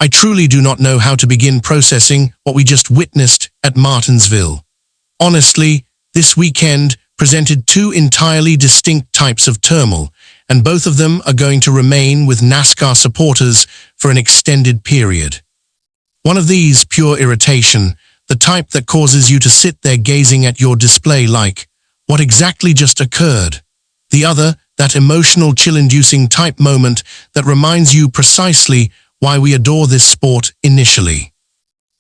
I truly do not know how to begin processing what we just witnessed at Martinsville. Honestly, this weekend presented two entirely distinct types of turmoil, and both of them are going to remain with NASCAR supporters for an extended period. One of these, pure irritation, the type that causes you to sit there gazing at your display like, what exactly just occurred? The other, that emotional chill-inducing type moment that reminds you precisely why we adore this sport initially.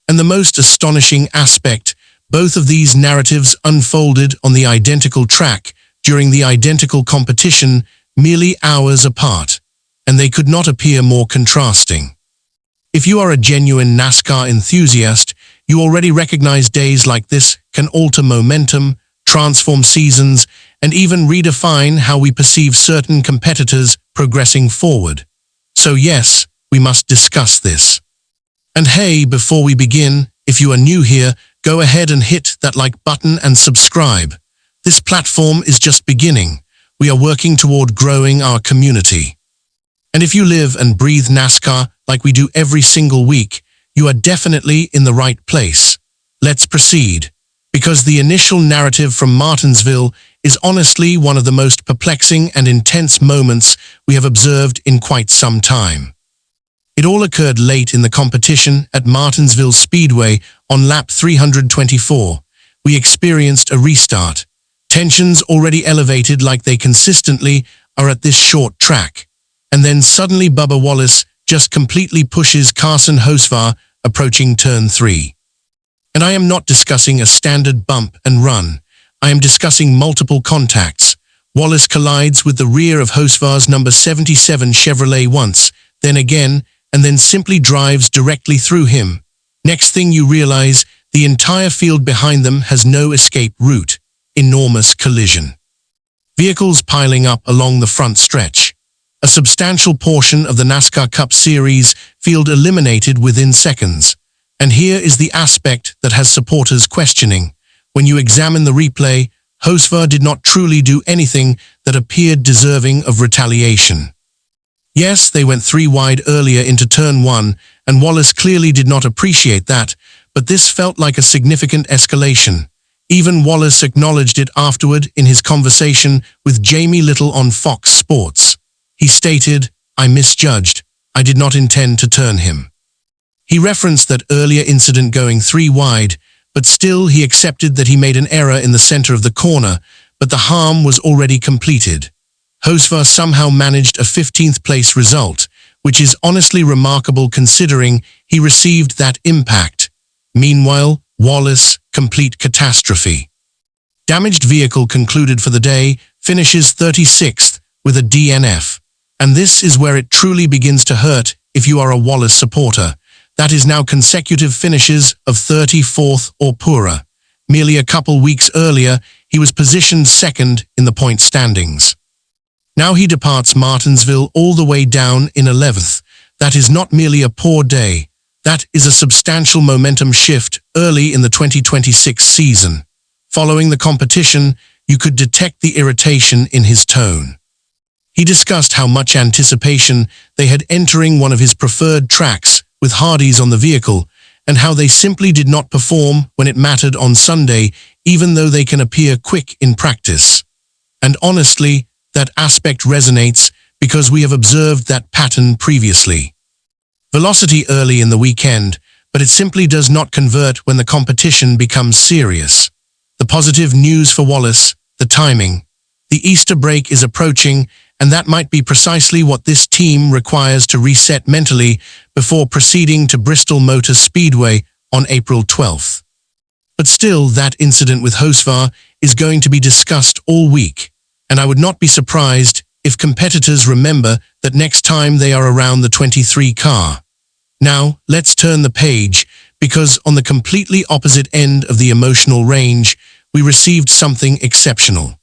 And the most astonishing aspect, both of these narratives unfolded on the identical track during the identical competition merely hours apart, and they could not appear more contrasting. If you are a genuine NASCAR enthusiast, you already recognize days like this can alter momentum, transform seasons, and even redefine how we perceive certain competitors progressing forward. So yes, we must discuss this. And hey, before we begin, if you are new here, go ahead and hit that like button and subscribe. This platform is just beginning. We are working toward growing our community. And if you live and breathe NASCAR like we do every single week, you are definitely in the right place. Let's proceed, because the initial narrative from Martinsville is honestly one of the most perplexing and intense moments we have observed in quite some time. It all occurred late in the competition at Martinsville Speedway on lap 324. We experienced a restart. Tensions already elevated like they consistently are at this short track. And then suddenly Bubba Wallace just completely pushes Carson Hocevar approaching turn 3. And I am not discussing a standard bump and run. I am discussing multiple contacts. Wallace collides with the rear of Hocevar's number 77 Chevrolet once, then again, and then simply drives directly through him. Next thing you realize, the entire field behind them has no escape route. Enormous collision. Vehicles piling up along the front stretch. A substantial portion of the NASCAR Cup Series field eliminated within seconds. And here is the aspect that has supporters questioning. When you examine the replay, Hocevar did not truly do anything that appeared deserving of retaliation. Yes, they went 3 wide earlier into turn 1, and Wallace clearly did not appreciate that, but this felt like a significant escalation. Even Wallace acknowledged it afterward in his conversation with Jamie Little on Fox Sports. He stated, "I misjudged. I did not intend to turn him." He referenced that earlier incident going 3 wide, but still he accepted that he made an error in the center of the corner, but the harm was already completed. Hocevar somehow managed a 15th place result, which is honestly remarkable considering he received that impact. Meanwhile, Wallace, complete catastrophe. Damaged vehicle concluded for the day, finishes 36th with a DNF. And this is where it truly begins to hurt if you are a Wallace supporter. That is now consecutive finishes of 34th or poorer. Merely a couple weeks earlier, he was positioned second in the point standings. Now he departs Martinsville all the way down in 11th. That is not merely a poor day. That is a substantial momentum shift early in the 2026 season. Following the competition, you could detect the irritation in his tone. He discussed how much anticipation they had entering one of his preferred tracks with Hardys on the vehicle, and how they simply did not perform when it mattered on Sunday, even though they can appear quick in practice. And honestly, that aspect resonates because we have observed that pattern previously. Velocity early in the weekend, but it simply does not convert when the competition becomes serious. The positive news for Wallace, the timing. The Easter break is approaching, and that might be precisely what this team requires to reset mentally before proceeding to Bristol Motor Speedway on April 12th. But still, that incident with Hocevar is going to be discussed all week, and I would not be surprised if competitors remember that next time they are around the 23 car. Now, let's turn the page, because on the completely opposite end of the emotional range, we received something exceptional.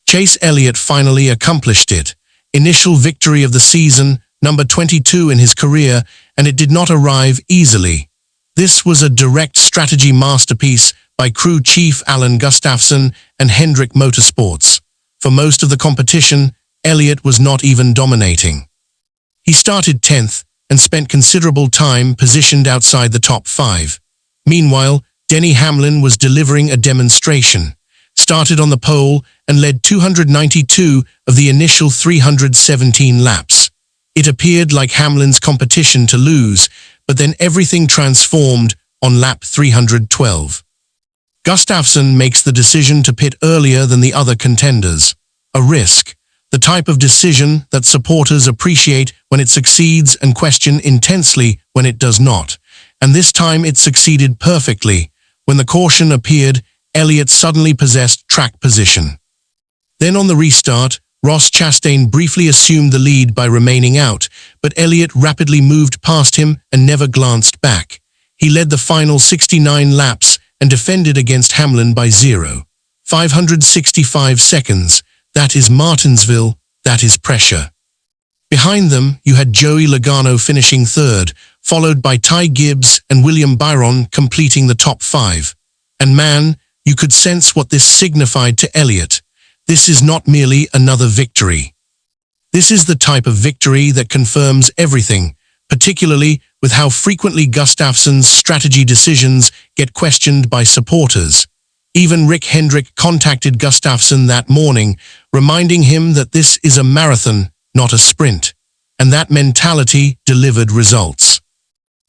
Chase Elliott finally accomplished it. Initial victory of the season, number 22 in his career, and it did not arrive easily. This was a direct strategy masterpiece by crew chief Alan Gustafsson and Hendrick Motorsports. For most of the competition, Elliott was not even dominating. He started 10th and spent considerable time positioned outside the top 5. Meanwhile, Denny Hamlin was delivering a demonstration, started on the pole and led 292 of the initial 317 laps. It appeared like Hamlin's competition to lose, but then everything transformed on lap 312. Gustafsson makes the decision to pit earlier than the other contenders. A risk, the type of decision that supporters appreciate when it succeeds and question intensely when it does not. And this time it succeeded perfectly. When the caution appeared, Elliott suddenly possessed track position. Then on the restart, Ross Chastain briefly assumed the lead by remaining out, but Elliott rapidly moved past him and never glanced back. He led the final 69 laps and defended against Hamlin by 0.565 seconds. That is Martinsville, that is pressure. Behind them, you had Joey Logano finishing third, followed by Ty Gibbs and William Byron completing the top 5. And man, you could sense what this signified to Elliott. This is not merely another victory. This is the type of victory that confirms everything, particularly with how frequently Gustafsson's strategy decisions get questioned by supporters. Even Rick Hendrick contacted Gustafsson that morning, reminding him that this is a marathon, not a sprint. And that mentality delivered results.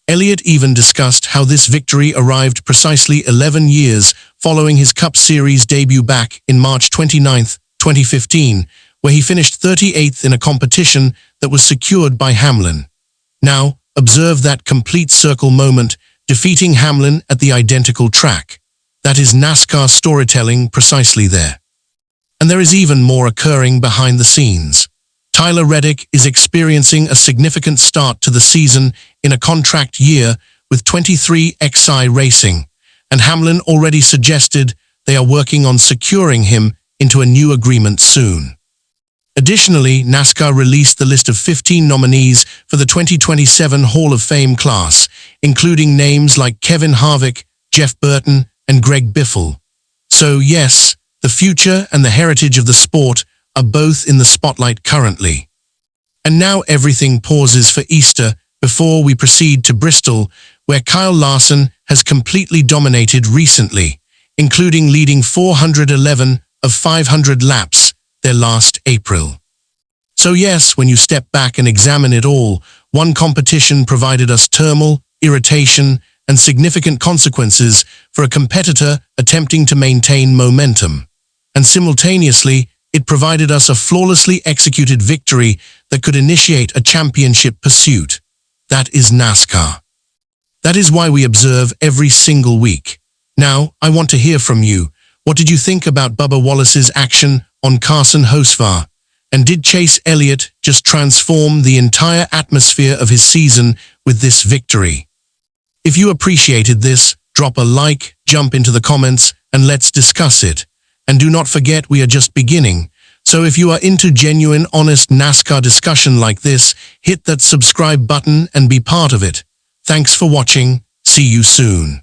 Elliott even discussed how this victory arrived precisely 11 years following his Cup Series debut back in March 29, 2015, where he finished 38th in a competition that was secured by Hamlin. Now, observe that complete circle moment, defeating Hamlin at the identical track. That is NASCAR storytelling precisely there. And there is even more occurring behind the scenes. Tyler Reddick is experiencing a significant start to the season in a contract year with 23XI Racing, and Hamlin already suggested they are working on securing him into a new agreement soon. Additionally, NASCAR released the list of 15 nominees for the 2027 Hall of Fame class, including names like Kevin Harvick, Jeff Burton, and Greg Biffle. So yes, the future and the heritage of the sport are both in the spotlight currently. And now everything pauses for Easter before we proceed to Bristol, where Kyle Larson has completely dominated recently, including leading 411 of 500 laps their last April. So yes, when you step back and examine it all, one competition provided us turmoil, irritation, and significant consequences for a competitor attempting to maintain momentum. And simultaneously, it provided us a flawlessly executed victory that could initiate a championship pursuit. That is NASCAR. That is why we observe every single week. Now, I want to hear from you. What did you think about Bubba Wallace's action on Carson Hocevar? And did Chase Elliott just transform the entire atmosphere of his season with this victory? If you appreciated this, drop a like, jump into the comments, and let's discuss it. And do not forget, we are just beginning. So if you are into genuine, honest NASCAR discussion like this, hit that subscribe button and be part of it. Thanks for watching. See you soon.